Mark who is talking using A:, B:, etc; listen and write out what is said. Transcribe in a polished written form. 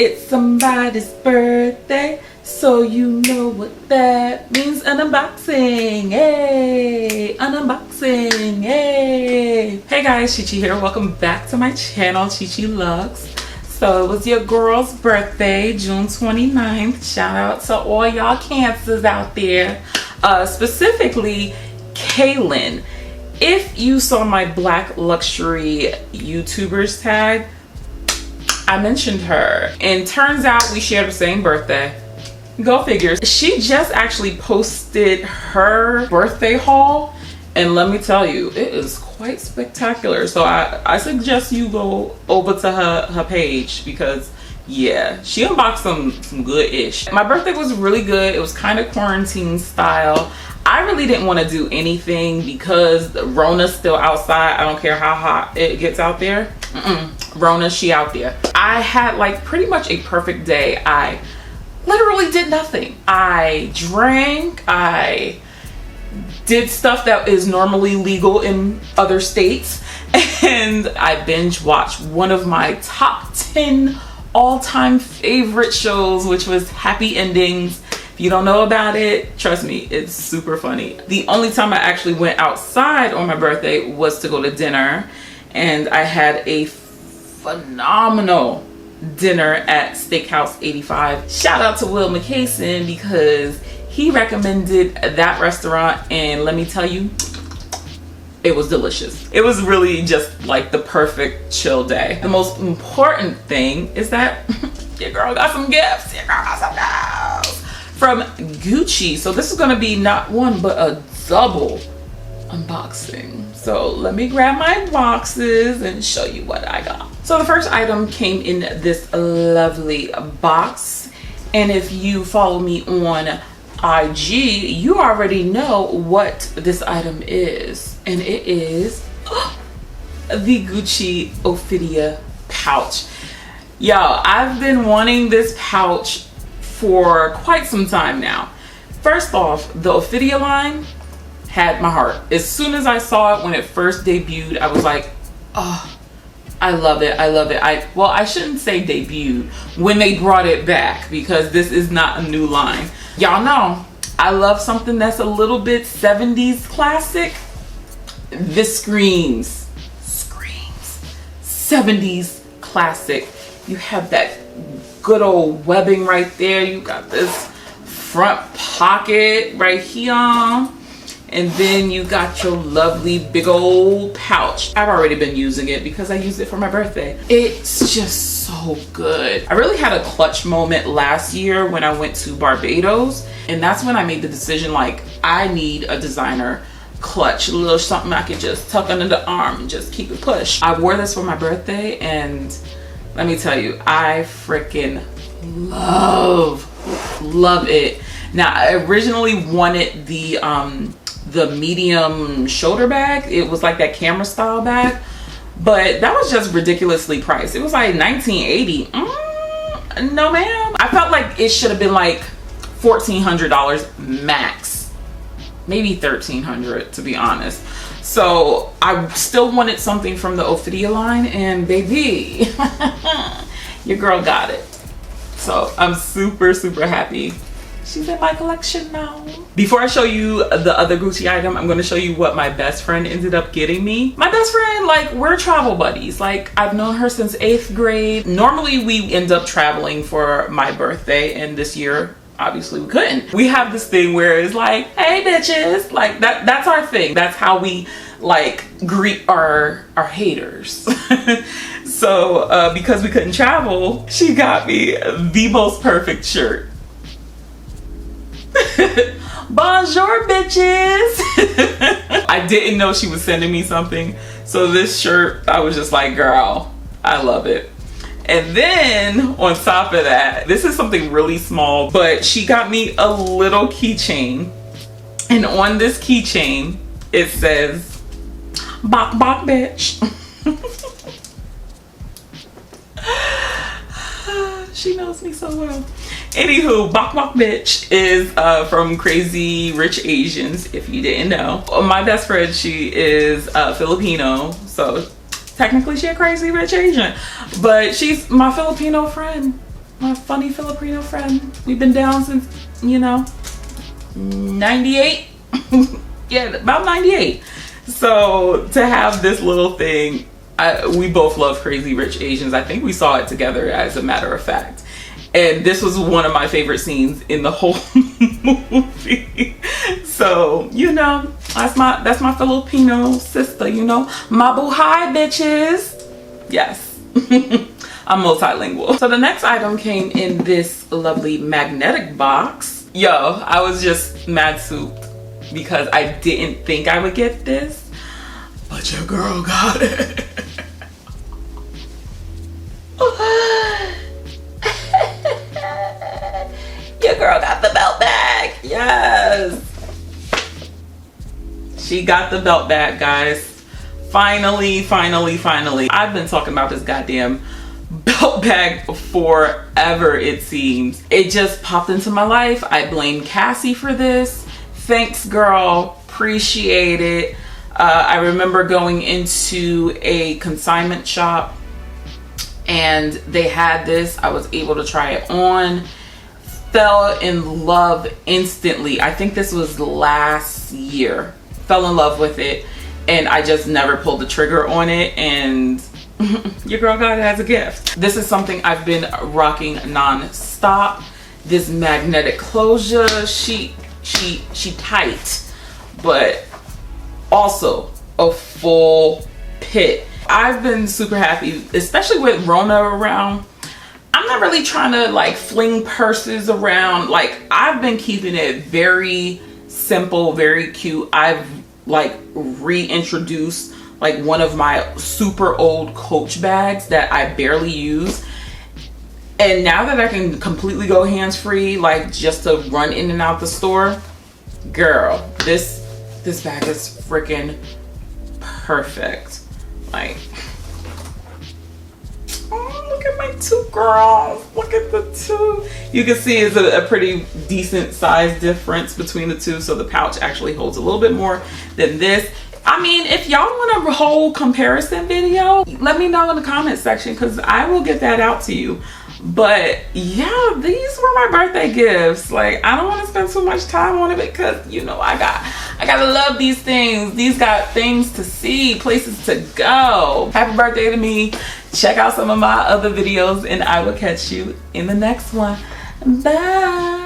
A: It's somebody's birthday, so you know what that means. An unboxing, hey! An unboxing, hey! Hey guys, Chi-Chi here. Welcome back to my channel, Chi.Chi.Luxe. So it was your girl's birthday, June 29th. Shout out to all y'all cancers out there. Specifically, Kaylin. If you saw my Black Luxury YouTubers tag, I mentioned her. And turns out we share the same birthday. Go figure. She just actually posted her birthday haul. And let me tell you, it is quite spectacular. So I suggest you go over to her page because yeah, she unboxed some good-ish. My birthday was really good. It was kind of quarantine style. I really didn't want to do anything because Rona's still outside. I don't care how hot it gets out there. Rona, she out there. I had like pretty much a perfect day. I literally did nothing. I drank. I did stuff that is normally legal in other states. And I binge watched one of my top 10 all-time favorite shows, which was Happy Endings. If you don't know about it, trust me, it's super funny. The only time I actually went outside on my birthday was to go to dinner, and I had a phenomenal dinner at Steakhouse 85. Shout out to Will McCason because he recommended that restaurant, and let me tell you, it was delicious. It was really just like the perfect chill day. The most important thing is that your girl got some gifts. Your girl got some gifts from Gucci. So this is gonna be not one but a double unboxing. So let me grab my boxes and show you what I got. So the first item came in this lovely box, and if you follow me on IG, you already know what this item is, and it is the Gucci Ophidia pouch. Y'all, I've been wanting this pouch for quite some time now. First off, the Ophidia line had my heart. As soon as I saw it when it first debuted, I was like, oh, I love it. I love it. Well, I shouldn't say debuted, when they brought it back, because this is not a new line. Y'all know I love something that's a little bit 70s classic. This screams 70s classic. You have that good old webbing right there. You got this front pocket right here, and then you got your lovely big old pouch. I've already been using it because I used it for my birthday. It's just so good. I really had a clutch moment last year when I went to Barbados, and that's when I made the decision, like, I need a designer clutch, a little something I could just tuck under the arm and just keep it pushed. I wore this for my birthday, and let me tell you, I freaking love it. Now, I originally wanted the medium shoulder bag. It was like that camera style bag, but that was just ridiculously priced. It was like $19.80. No ma'am. I felt like it should have been like $1,400 max, maybe $1,300 to be honest. So I still wanted something from the Ophidia line, and baby, your girl got it. So I'm super happy. She's in my collection now. Before I show you the other Gucci item, I'm going to show you what my best friend ended up getting me. My best friend, like, we're travel buddies. Like, I've known her since 8th grade. Normally we end up traveling for my birthday, and this year obviously we couldn't. We have this thing where it's like, hey bitches, like that's our thing. That's how we like greet our haters. So because we couldn't travel, she got me the most perfect shirt. Bonjour bitches. I didn't know she was sending me something, so this shirt, I was just like, girl, I love it. And then on top of that, this is something really small, but she got me a little keychain, and on this keychain it says bok bok bitch. She knows me so well. Anywho, bok bok bitch is from Crazy Rich Asians, if you didn't know. My best friend, she is Filipino, so technically she a Crazy Rich Asian, but she's my Filipino friend. my funny Filipino friend. We've been down since, you know, 98. Yeah, about 98. So to have this little thing, we both love Crazy Rich Asians. I think we saw it together, as a matter of fact. And this was one of my favorite scenes in the whole movie. So, you know, that's my Filipino sister, you know. Mabuhay, bitches. Yes. I'm multilingual. So the next item came in this lovely magnetic box. Yo, I was just mad soup because I didn't think I would get this, but your girl got it. Your girl got the belt bag. Yes. She got the belt bag, guys. Finally. I've been talking about this goddamn belt bag forever, it seems. It just popped into my life. I blame Cassie for this. Thanks, girl. Appreciate it. I remember going into a consignment shop and they had this. I was able to try it on. Fell in love instantly. I think this was last year. Fell in love with it, and I just never pulled the trigger on it, and your girl got it as a gift. This is something I've been rocking non-stop. This magnetic closure, she tight, but also a full pit. I've been super happy, especially with Rona around. I'm not really trying to like fling purses around. Like, I've been keeping it very simple, very cute. I've like reintroduced like one of my super old Coach bags that I barely use. And now that I can completely go hands-free, like just to run in and out the store, girl, this bag is freaking perfect. Like, look at my two girls. Look at the two. You can see it's a pretty decent size difference between the two. So the pouch actually holds a little bit more than this. I mean, if y'all want a whole comparison video, let me know in the comment section, because I will get that out to you. But yeah, these were my birthday gifts. Like, I don't want to spend too much time on it because, you know, I gotta love these things. These got things to see, places to go. Happy birthday to me. Check out some of my other videos, and I will catch you in the next one. Bye.